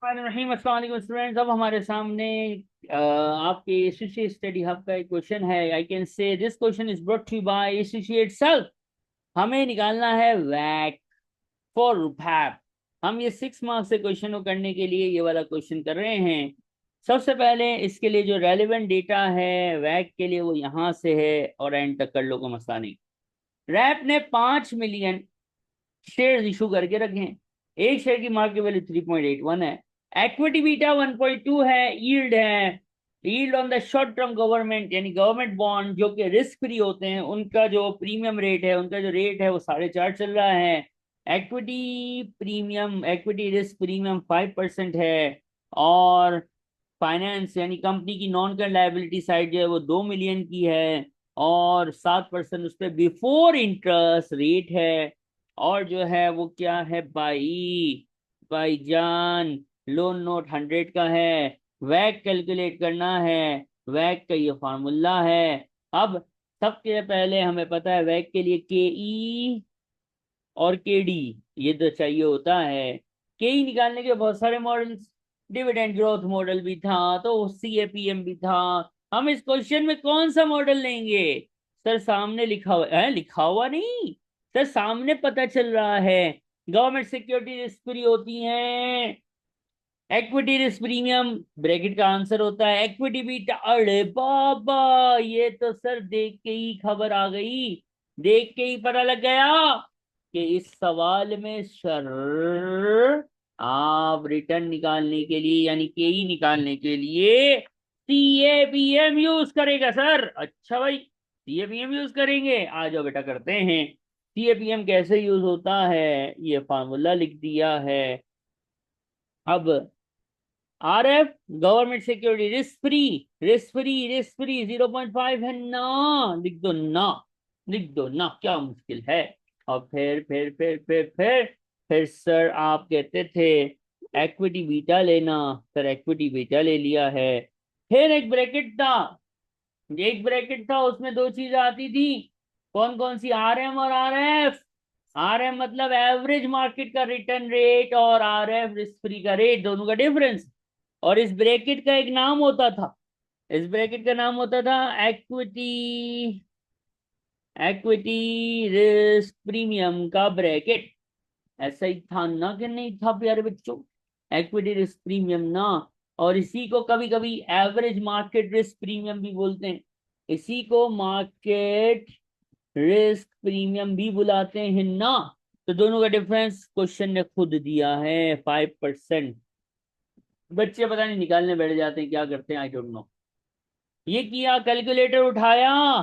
रहीम अस्सलाम वालेकुम स्टूडेंट्स। अब हमारे सामने आपके एसोसिएट स्टडी हब का एक क्वेश्चन है। I can say this question is brought to by associate self. हमें निकालना है वैक फॉर रुपैप। हम ये 6 मार्क्स से क्वेश्चन को करने के लिए ये वाला क्वेश्चन कर रहे हैं। सबसे पहले इसके लिए जो रेलेवेंट डेटा है वैक के लिए वो यहाँ से है और एंड तक कर लो, को मसला नहीं। रैप ने 5 मिलियन शेयर इशू करके रखे हैं। एक शेयर की मार्केट वैल्यू 3.81 है। इक्विटी बीटा 1.2 है। Yield on the short term government यानी गवर्नमेंट बॉन्ड जो कि रिस्क फ्री होते हैं उनका जो प्रीमियम रेट है, उनका जो रेट है वो 4.5 चल रहा है। इक्विटी रिस्क प्रीमियम 5% है। और फाइनेंस यानी कंपनी की नॉन करंट लायबिलिटी साइड जो है वो 2 मिलियन की है और 7% उस पर बिफोर इंटरेस्ट रेट है। और जो है वो क्या है भाईजान, लोन नोट 100 का है। वैक कैलकुलेट करना है। वैक का ये फार्मूला है। अब सबसे पहले हमें पता है वैक के लिए के ई और के डी ये तो चाहिए होता है। के ई निकालने के बहुत सारे मॉडल्स, डिविडेंड ग्रोथ मॉडल भी था, तो सी ए पी एम भी था। हम इस क्वेश्चन में कौन सा मॉडल लेंगे? सर सामने लिखा हुआ है, लिखा हुआ नहीं सर, सामने पता चल रहा है। गवर्नमेंट सिक्योरिटी रिस्क फ्री होती हैं। इक्विटी रिस्क प्रीमियम ब्रैकेट का आंसर होता है इक्विटी बीटा। अरे बाबा, ये तो सर देख के ही खबर आ गई, देख के ही पता लग गया कि इस सवाल में सर आप रिटर्न निकालने के लिए यानी के ई निकालने के लिए CAPM यूज करेगा सर। अच्छा भाई, CAPM यूज करेंगे, आ जाओ बेटा करते हैं। CAPM कैसे यूज होता है ये फार्मूला लिख दिया है। अब RF government security risk free, risk free 0.5 है ना, लिख दो ना, लिख दो ना, क्या मुश्किल है। और फिर सर आप कहते थे इक्विटी बीटा लेना, सर इक्विटी बीटा ले लिया है। फिर एक ब्रैकेट था उसमें दो चीजें आती थी। कौन कौन सी? RM और RF। RM मतलब एवरेज मार्केट का रिटर्न रेट और RF रिस्क फ्री का रेट, दोनों का डिफरेंस। और इस ब्रैकेट का एक नाम होता था, इस ब्रैकेट का नाम होता था इक्विटी इक्विटी रिस्क प्रीमियम का ब्रैकेट। ऐसा ही था ना कि नहीं था प्यारे बच्चों? इक्विटी रिस्क प्रीमियम ना। और इसी को कभी कभी एवरेज मार्केट रिस्क प्रीमियम भी बोलते हैं। इसी को मार्केट रिस्क प्रीमियम भी बुलाते हैं ना। तो दोनों का डिफरेंस क्वेश्चन ने खुद दिया है 5%। बच्चे पता नहीं निकालने बैठ जाते हैं, क्या करते हैं, आई डोंट नो। ये किया, कैलकुलेटर उठाया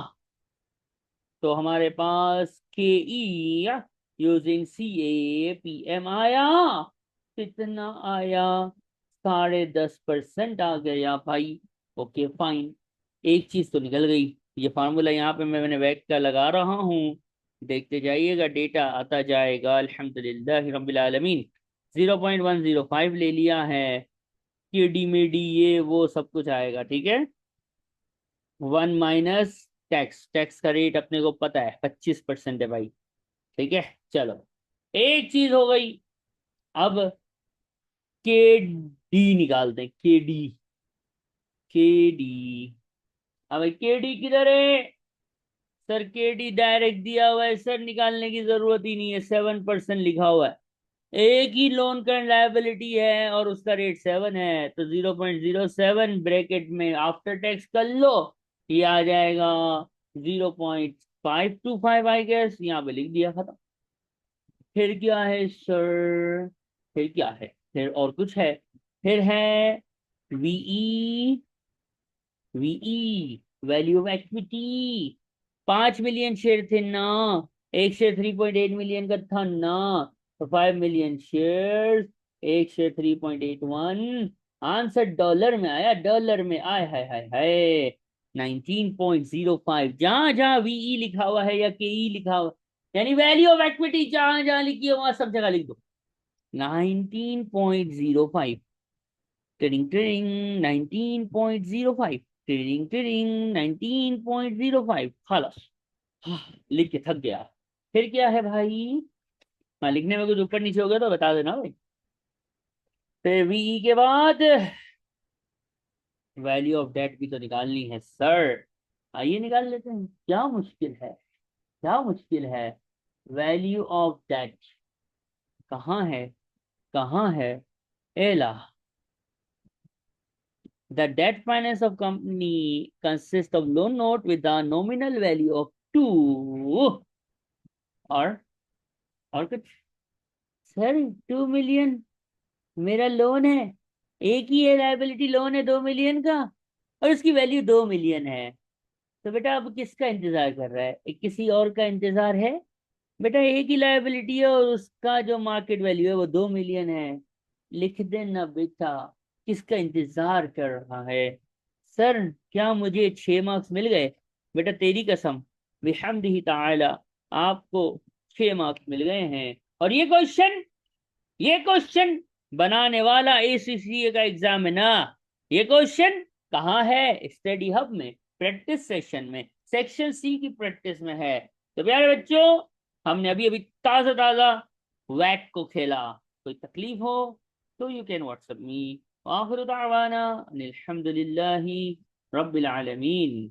तो हमारे पास के ई यूजिंग CAPM आया। कितना आया? 10.5% आ गया भाई। ओके फाइन, एक चीज तो निकल गई। ये फार्मूला यहाँ पे मैंने वैक का लगा रहा हूँ, देखते जाइएगा डेटा आता जाएगा। अल्हम्दुलिल्लाह रब्बिल आलमीन। 0.105 ले लिया है। के डी में डी ये वो सब कुछ आएगा, ठीक है। 1 माइनस टैक्स, टैक्स का रेट अपने को पता है 25% है भाई। ठीक है, चलो एक चीज हो गई। अब के डी निकालते हैं, के डी। अब के डी किधर है? सर के डी डायरेक्ट दिया हुआ है सर, निकालने की जरूरत ही नहीं है, 7% लिखा हुआ है। एक ही लोन करंट लायबिलिटी है और उसका रेट 7 है, तो 0.07 ब्रैकेट में आफ्टर टैक्स कर लो, ये आ जाएगा 0.525 आई गेस, यहाँ पे लिख दिया, खत्म। फिर क्या है सर? फिर क्या है? फिर और कुछ है? फिर है VE, VE value of equity. 5 million share थे ना, एक शेयर 3.8 मिलियन का था ना, तो 5 मिलियन शेयर, एक शेयर 3.81। आंसर डॉलर में आया, डॉलर में आय हाय हाय हाय 19.05। जहां जहां वीई लिखा हुआ है या केई लिखा हुआ यानी वैल्यू ऑफ इक्विटी जहां जहां लिखी है वहां सब जगह लिख दो 19.05। टिरिंग टिरिंग 19.05, टिरिंग टिरिंग 19.05, खलास। हाँ, लिख के थक गया। फिर क्या है भाई? हाँ, लिखने में कुछ ऊपर नीचे हो गया तो बता देना भाई। फिर वीई के बाद वैल्यू ऑफ डेट भी तो निकालनी है सर। आइए निकाल लेते हैं, क्या मुश्किल है, क्या मुश्किल है। वैल्यू ऑफ डेट कहाँ है, कहाँ है। एला, the debt finance of company consists of loan note with a nominal value of 2 और और कुछ। सर 2 मिलियन मेरा लोन है, एक ही है लाइबिलिटी, लोन है 2 मिलियन का, और उसकी वैल्यू 2 मिलियन है। तो बेटा अब किसका इंतजार कर रहा है, किसी और का इंतजार है। बेटा एक ही लाइबिलिटी है और उसका जो मार्केट वैल्यू है वो 2 मिलियन है। लिख देना बेटा, किसका इंतजार कर रहा है। सर क्या मुझे 6 मार्क्स मिल गए। बेटा तेरी कसम, बिहम्दिही ताला, आपको 6 मार्क्स मिल गए हैं। और ये क्वेश्चन बनाने वाला ACCA का एग्जाम है ना। ये क्वेश्चन कहाँ है, स्टडी हब में, प्रैक्टिस सेशन में, सेक्शन सी की प्रैक्टिस में है। तो प्यारे बच्चों, हमने अभी अभी ताजा ताजा वैक को खेला। कोई तकलीफ हो तो यू कैन व्हाट्सएप मी। आखिर दावाना अनिल हम्दुलिल्लाहि रब्बिल आलमीन।